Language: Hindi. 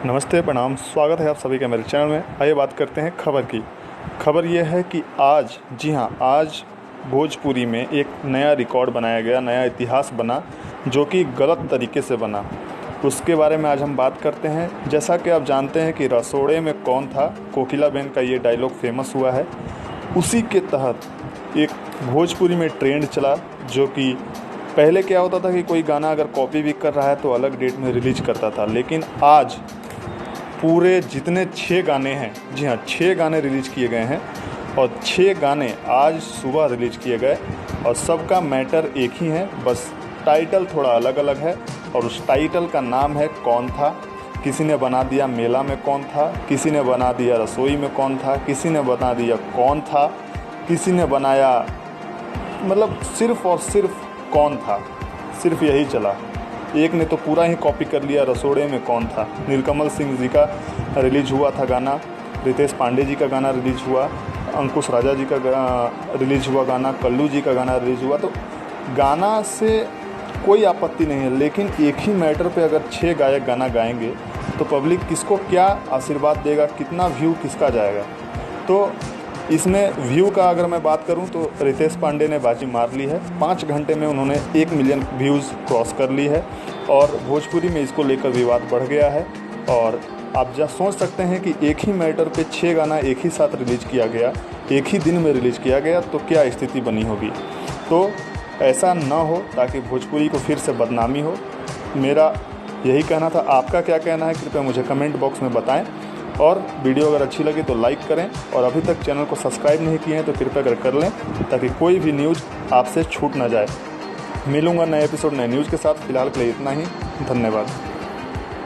नमस्ते, प्रणाम, स्वागत है आप सभी का मेरे चैनल में। आइए बात करते हैं खबर की। खबर यह है कि आज, जी हाँ, आज भोजपुरी में एक नया रिकॉर्ड बनाया गया, नया इतिहास बना जो कि गलत तरीके से बना। उसके बारे में आज हम बात करते हैं। जैसा कि आप जानते हैं कि रसोड़े में कौन था, कोकिलाबेन का ये डायलॉग फेमस हुआ है। उसी के तहत एक भोजपुरी में ट्रेंड चला, जो कि पहले क्या होता था कि कोई गाना अगर कॉपी भी कर रहा है तो अलग डेट में रिलीज करता था, लेकिन आज पूरे जितने 6 गाने हैं, जी हाँ, 6 गाने रिलीज़ किए गए हैं और 6 गाने आज सुबह रिलीज़ किए गए और सबका मैटर एक ही है, बस टाइटल थोड़ा अलग अलग है। और उस टाइटल का नाम है कौन था। किसी ने बना दिया मेला में कौन था, किसी ने बना दिया रसोई में कौन था, किसी ने बना दिया कौन था, किसी ने बनाया, मतलब सिर्फ़ और सिर्फ कौन था, सिर्फ यही चला। एक ने तो पूरा ही कॉपी कर लिया, रसोड़े में कौन था। नीलकमल सिंह जी का रिलीज हुआ था गाना, रितेश पांडे जी का गाना रिलीज हुआ, अंकुश राजा जी का रिलीज हुआ गाना, कल्लू जी का गाना रिलीज हुआ। तो गाना से कोई आपत्ति नहीं है, लेकिन एक ही मैटर पे अगर 6 गायक गाना गाएंगे तो पब्लिक किसको क्या आशीर्वाद देगा, कितना व्यू किसका जाएगा। तो इसमें व्यू का अगर मैं बात करूं तो रितेश पांडे ने बाजी मार ली है। 5 घंटे में उन्होंने 1 मिलियन व्यूज़ क्रॉस कर ली है और भोजपुरी में इसको लेकर विवाद बढ़ गया है। और आप सोच सकते हैं कि एक ही मैटर पे 6 गाना एक ही साथ रिलीज़ किया गया, एक ही दिन में रिलीज़ किया गया, तो क्या स्थिति बनी होगी। तो ऐसा ना हो ताकि भोजपुरी को फिर से बदनामी हो। मेरा यही कहना था। आपका क्या कहना है कृपया मुझे कमेंट बॉक्स में बताएं। और वीडियो अगर अच्छी लगी तो लाइक करें और अभी तक चैनल को सब्सक्राइब नहीं किए हैं तो कृपया कर लें, ताकि कोई भी न्यूज़ आपसे छूट ना जाए। मिलूंगा नए एपिसोड नए न्यूज़ के साथ। फिलहाल के लिए इतना ही। धन्यवाद।